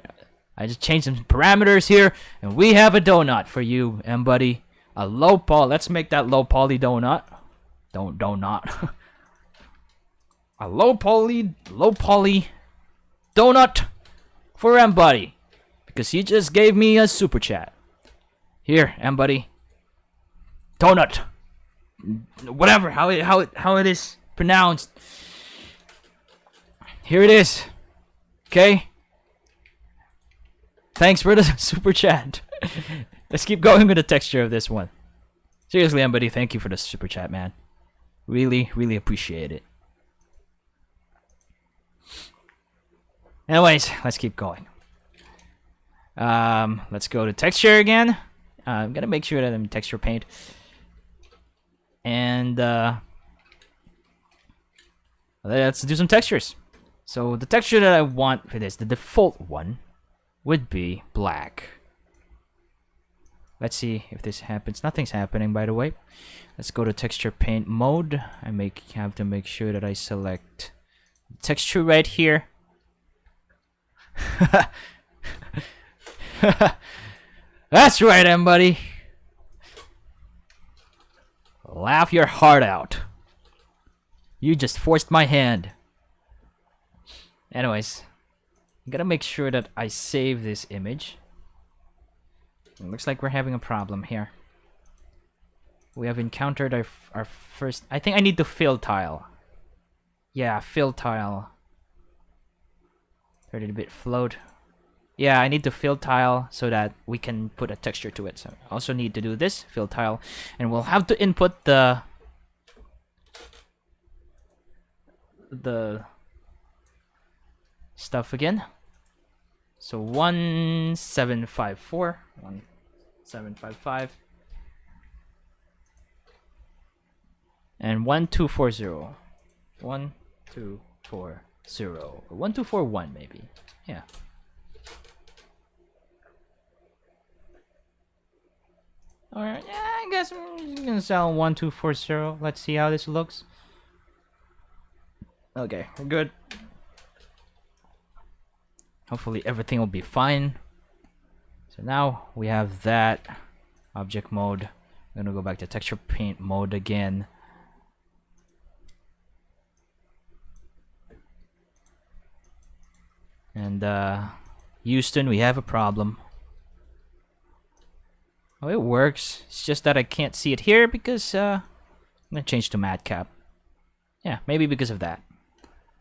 I just changed some parameters here, and we have a donut for you, Mbuddy. A low poly. Let's make that low poly donut. Donut. A low poly donut for Mbuddy, because he just gave me a super chat. Here, Mbuddy. Donut. Whatever, how it is pronounced. Here it is. Okay? Thanks for the super chat. Let's keep going with the texture of this one. Seriously, Mbuddy, thank you for the super chat, man. Really, really appreciate it. Anyways, let's keep going. Let's go to texture again. I'm gonna make sure that I'm in texture paint. And let's do some textures. So the texture that I want for this, the default one, would be black. Let's see if this happens. Nothing's happening, by the way. Let's go to texture paint mode. I have to make sure that I select texture right here. That's right, Mbuddy. Laugh your heart out. You just forced my hand. Anyways, I'm gonna make sure that I save this image. It looks like we're having a problem here. We have encountered our first... I think I need to fill tile. Yeah, fill tile. 30-bit float. Yeah, I need to fill tile so that we can put a texture to it. So I also need to do this, fill tile. And we'll have to input the stuff again. So 1754. 1755. And 1240. 1240. Or 1241 maybe. Yeah. Alright, yeah, I guess I'm just gonna sell 1240. Let's see how this looks. Okay, we're good. Hopefully everything will be fine. So now we have that object mode. I'm gonna go back to texture paint mode again. And Houston, we have a problem. Oh, it works. It's just that I can't see it here because I'm gonna change to madcap. Yeah, maybe because of that.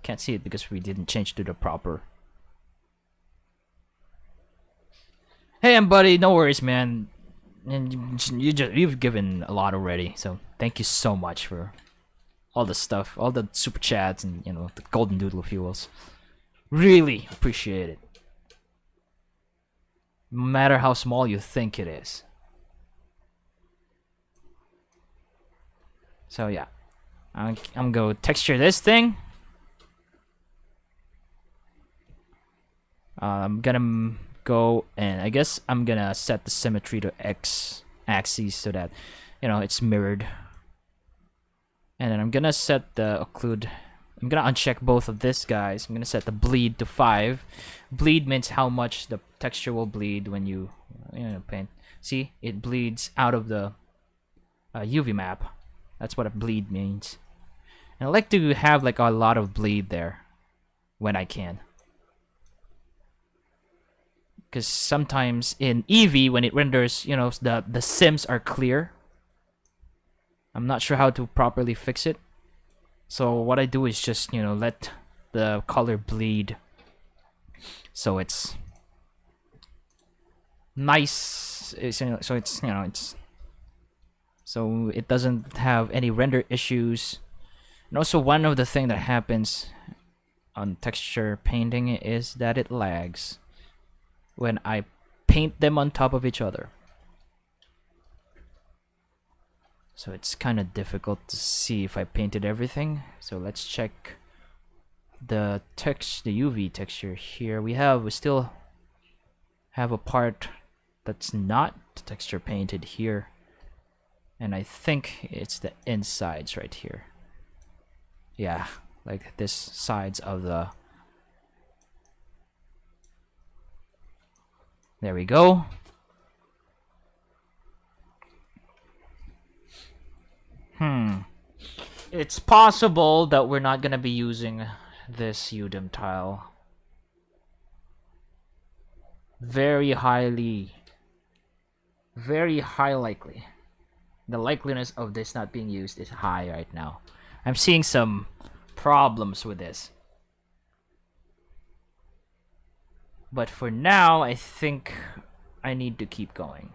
Can't see it because we didn't change to the proper Hey, Mbuddy, no worries, man. And you've given a lot already, so thank you so much for all the stuff, all the super chats, and the golden doodle fuels. Really appreciate it. No matter how small you think it is. So yeah, I'm gonna texture this thing. I'm gonna go and I guess I'm gonna set the symmetry to X axis so that it's mirrored. And then I'm gonna set the occlude. I'm gonna uncheck both of this guys. I'm gonna set the bleed to 5. Bleed means how much the texture will bleed when you paint. See, it bleeds out of the UV map. That's what a bleed means. And I like to have like a lot of bleed there when I can. Because sometimes in Eevee, when it renders, the sims are clear. I'm not sure how to properly fix it. So what I do is just, let the color bleed. So it's nice. So it doesn't have any render issues. And also one of the things that happens on texture painting is that it lags when I paint them on top of each other. So it's kind of difficult to see if I painted everything. So let's check the UV texture here. We still have a part that's not texture painted here. And I think it's the insides right here. Yeah, like this sides of the... There we go. It's possible that we're not gonna be using this Udem tile. Very high likely. The likeliness of this not being used is high right now. I'm seeing some problems with this. But for now, I think I need to keep going.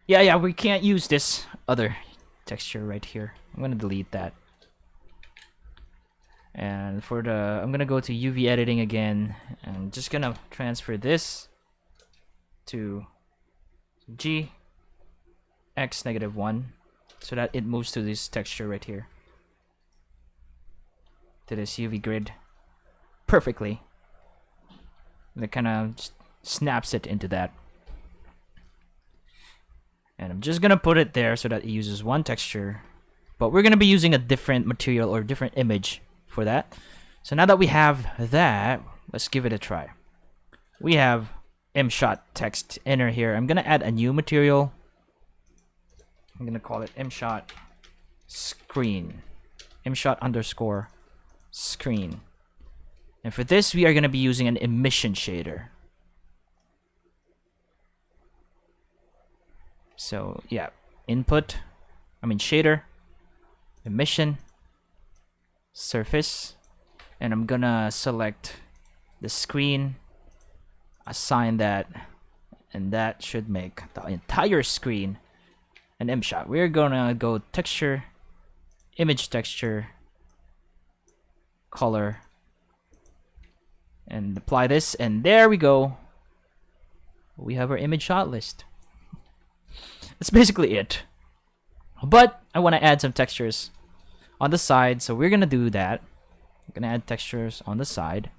Yeah, we can't use this other texture right here. I'm gonna delete that. And I'm gonna go to UV editing again, and just gonna transfer this to G X -1 so that it moves to this texture right here, to this UV grid perfectly. And it kind of snaps it into that. And I'm just gonna put it there so that it uses one texture, but we're gonna be using a different material or different image for that. So now that we have that, let's give it a try. We have IMSHOT text inner here. I'm gonna add a new material. I'm gonna call it IMSHOT screen. IMSHOT _screen. And for this, we are gonna be using an emission shader. So yeah, shader, emission, surface, and I'm gonna select the screen, assign that, and that should make the entire screen an IMSHOT. We're gonna go texture, image texture, color, and apply this, and there we go. We have our image shot list. That's basically it. But I want to add some textures on the side, so we're gonna do that. I'm gonna add textures on the side.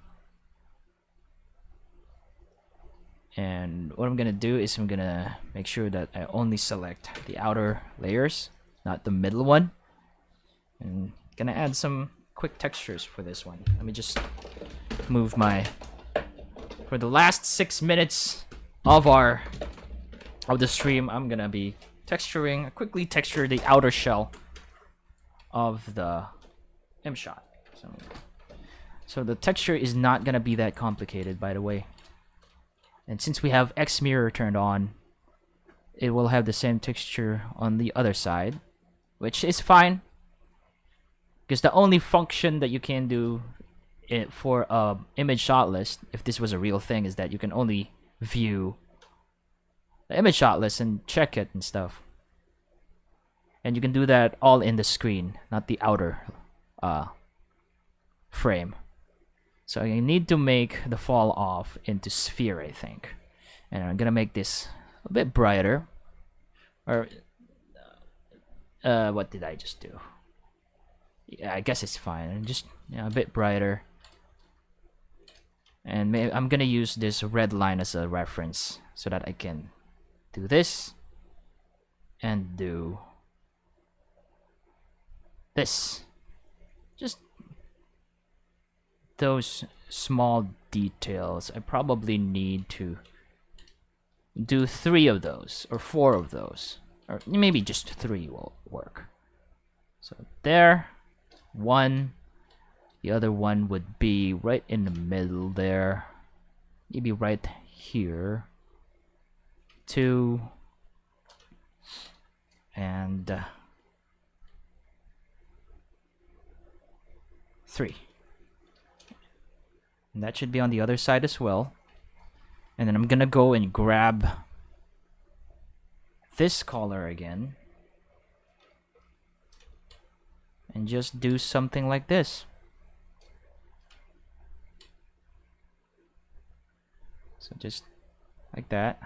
And what I'm gonna do is I'm gonna make sure that I only select the outer layers, not the middle one. And gonna add some quick textures for this one. Let me just move for the last 6 minutes of the stream, I'm gonna be quickly texture the outer shell of the IMSHOT. So the texture is not gonna be that complicated, by the way. And since we have X mirror turned on, it will have the same texture on the other side, which is fine. Because the only function that you can do for image shot list, if this was a real thing, is that you can only view the image shot list and check it and stuff. And you can do that all in the screen, not the outer frame. So you need to make the fall off into sphere, I think. And I'm gonna make this a bit brighter. Or what did I just do? Yeah, I guess it's fine. And just a bit brighter. And maybe I'm gonna use this red line as a reference so that I can do this and do this. Just those small details. I probably need to do 3 of those or 4 of those, or maybe just 3 will work. So there, 1. The other one would be right in the middle there, maybe right here. 2 and 3. And that should be on the other side as well. And then I'm gonna go and grab this color again and just do something like this. So just like that.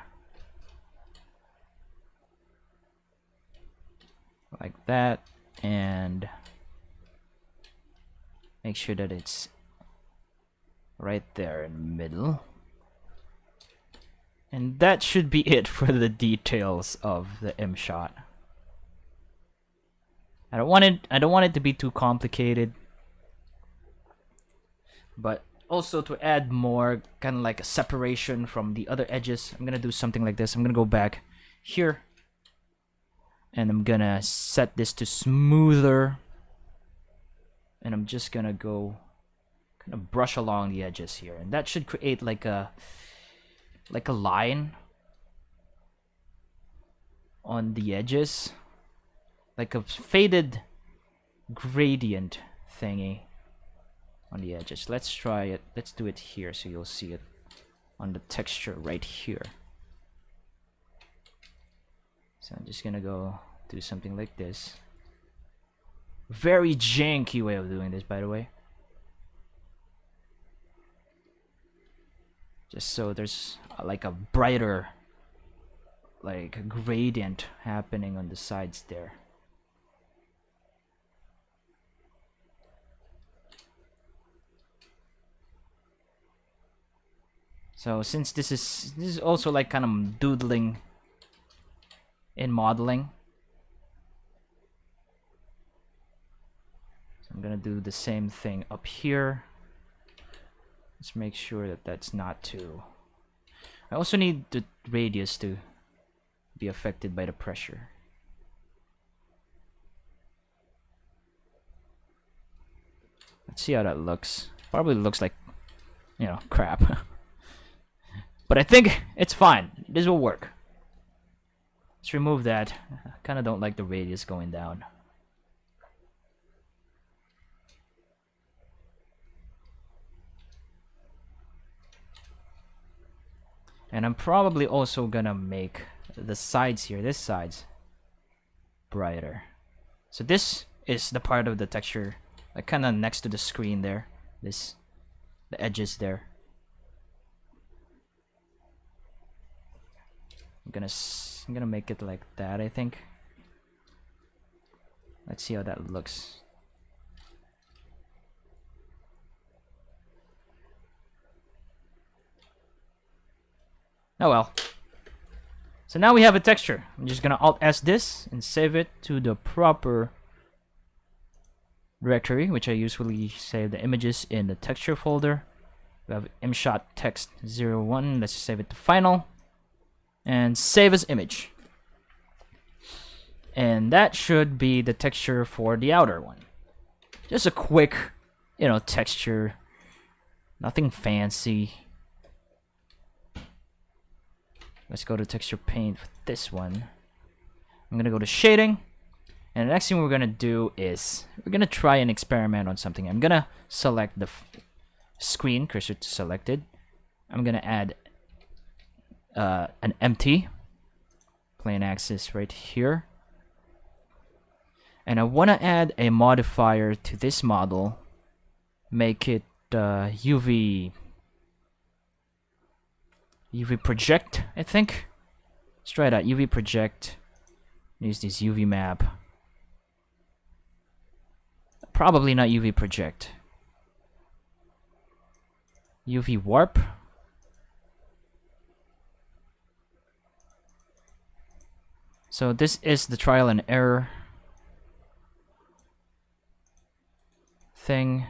Like that, and make sure that it's right there in the middle. And that should be it for the details of the IMSHOT. I don't want it to be too complicated, but also to add more kind of like a separation from the other edges, I'm gonna do something like this. I'm gonna go back here and I'm gonna set this to smoother, and I'm just gonna go kind of brush along the edges here, and that should create like a line on the edges, like a faded gradient thingy on the edges. Let's try it. Let's do it here so you'll see it on the texture right here. So I'm just gonna go do something like this. Very janky way of doing this, by the way. Just so there's like a brighter like gradient happening on the sides there. So since this is also like kind of doodling in modeling, so I'm gonna do the same thing up here. Let's make sure that that's not too... I also need the radius to be affected by the pressure. Let's see how that looks. Probably looks like, you know, crap. But I think it's fine. This will work. Let's remove that. I kind of don't like the radius going down. And I'm probably also gonna make the sides here, this side's brighter. So this is the part of the texture, like kind of next to the screen there. The edges there. I'm gonna make it like that, I think. Let's see how that looks. Oh well. So now we have a texture. I'm just gonna Alt-S this and save it to the proper directory, which I usually save the images in the texture folder. We have IMSHOT text 01. Let's save it to final and save as image. And that should be the texture for the outer one. Just a quick, you know, texture. Nothing fancy. Let's go to texture paint for this one. I'm gonna go to shading, and the next thing we're gonna do is we're gonna try and experiment on something. I'm gonna select screen, cursor to selected. I'm gonna add an empty plane axis right here. And I want to add a modifier to this model. Make it UV project, I think. Let's try that. UV project. Use this UV map. Probably not UV project. UV warp. So this is the trial and error thing.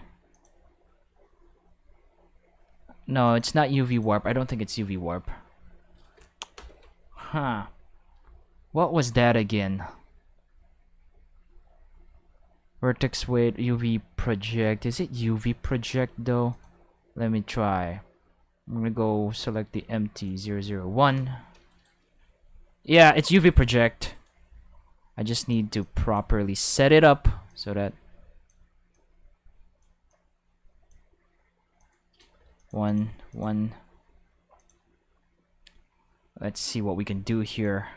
No, it's not UV warp. I don't think it's UV warp. Huh. What was that again? Vertex weight, UV project. Is it UV project though? Let me try. I'm gonna go select the empty 001. Yeah, it's UV project. I just need to properly set it up so that one. Let's see what we can do here.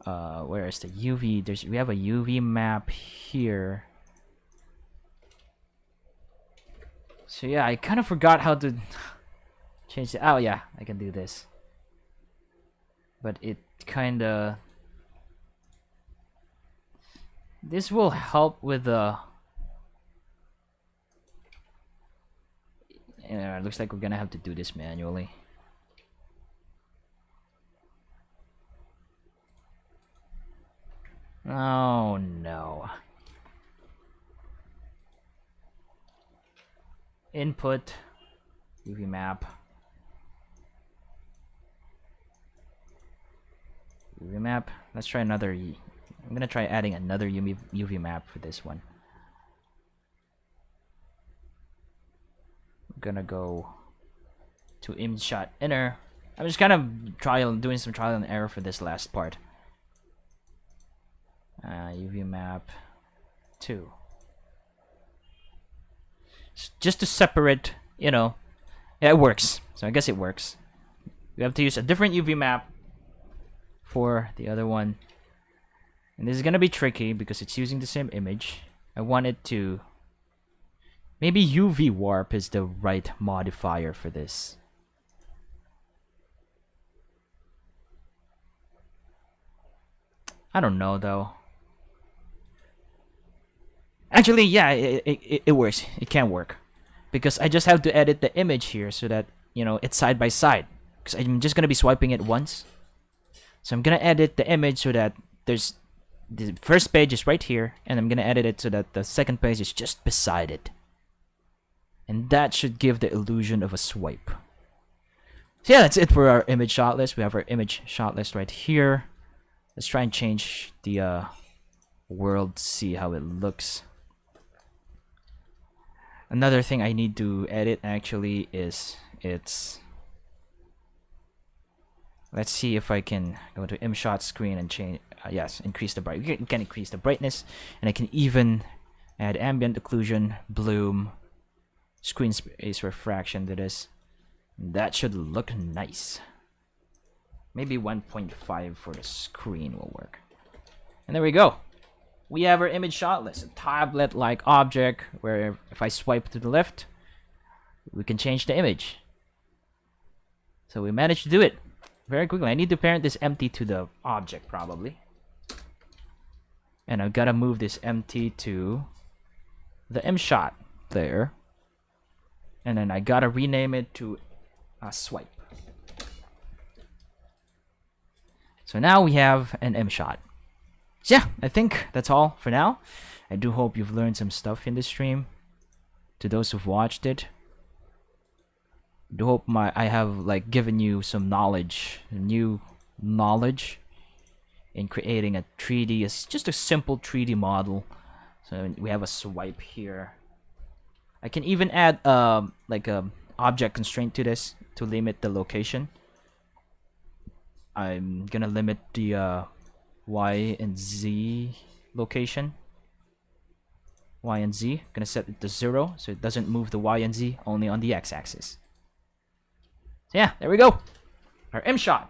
Where is the UV? We have a UV map here. So yeah, I kind of forgot how to change it. Oh yeah, I can do this. But it kind of... This will help with the... Yeah, it looks like we're gonna have to do this manually. Oh no. Input UV map. UV map. Let's try another. I'm gonna try adding another UV map for this one. I'm gonna go to IMSHOT inner. I'm just kind of doing some trial and error for this last part. UV map 2. Just to separate, you know. Yeah, it works. So I guess it works. We have to use a different UV map for the other one. And this is gonna be tricky because it's using the same image. I want it to... Maybe UV warp is the right modifier for this. I don't know though. Actually, yeah, it works. It can work. Because I just have to edit the image here so that, you know, it's side by side. Because I'm just going to be swiping it once. So I'm going to edit the image so that there's... The first page is right here. And I'm going to edit it so that the second page is just beside it. And that should give the illusion of a swipe. So yeah, that's it for our image shot list. We have our image shot list right here. Let's try and change the world to see how it looks. Another thing I need to edit actually is its... Let's see if I can go to IMSHOT screen and change... yes, increase the bright. We can increase the brightness, and I can even add ambient occlusion, bloom, screen space refraction to this. That should look nice. Maybe 1.5 for the screen will work. And there we go. We have our image shot list, a tablet-like object where if I swipe to the left, we can change the image. So we managed to do it very quickly. I need to parent this empty to the object probably. And I've got to move this empty to the IMSHOT there. And then I got to rename it to a swipe. So now we have an IMSHOT. So yeah, I think that's all for now. I do hope you've learned some stuff in this stream. To those who've watched it, I do hope I have like given you some knowledge, new knowledge in creating a 3D. It's just a simple 3D model. So we have a swipe here. I can even add like a object constraint to this to limit the location. I'm gonna limit the Y and Z location. Y and Z. Gonna set it to 0 so it doesn't move the Y and Z, only on the X-axis. So yeah, there we go. Our IMSHOT.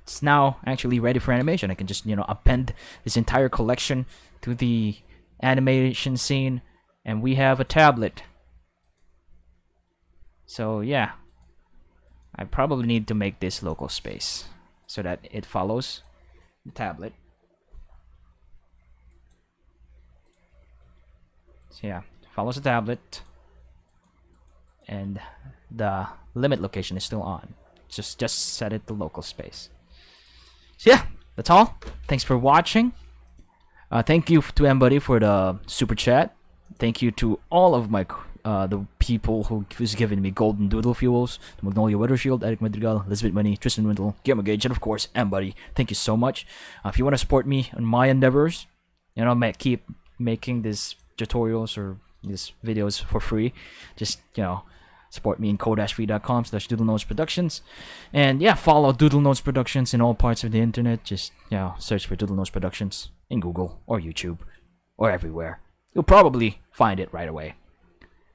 It's now actually ready for animation. I can just, append this entire collection to the animation scene, and we have a tablet. So yeah, I probably need to make this local space so that it follows the tablet. So yeah, follows the tablet, and the limit location is still on. Just set it to local space. So yeah, that's all. Thanks for watching. Thank you to Mbuddy for the super chat. Thank you to all of my the people who's given me golden doodle fuels: the Magnolia Weathershield, Erick Madrigal, Munie, Tristan Wintle, GulliermoGage, and of course Mbuddy. Thank you so much. If you want to support me on my endeavors, keep making these tutorials or these videos for free. Just support me in ko-fi.com/DoodleNotes Productions. And yeah, follow Doodle Notes Productions in all parts of the internet. Just, search for Doodle Notes Productions in Google or YouTube or everywhere. You'll probably find it right away.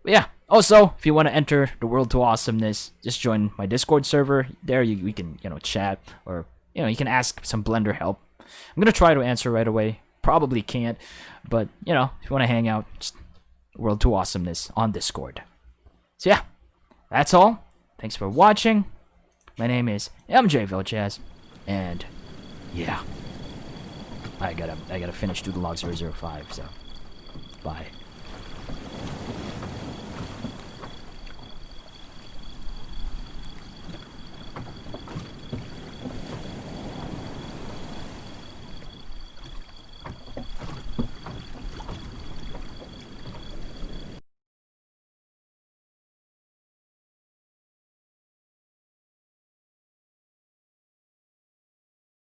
But yeah, also, if you want to enter the world to awesomeness, just join my Discord server. There we can, chat, or, you can ask some Blender help. I'm going to try to answer right away. Probably can't, but, if you want to hang out, just world to awesomeness on Discord. So yeah. That's all. Thanks for watching. My name is MJ Vilchaz, and yeah, I gotta finish Doodle Log 005. So, bye.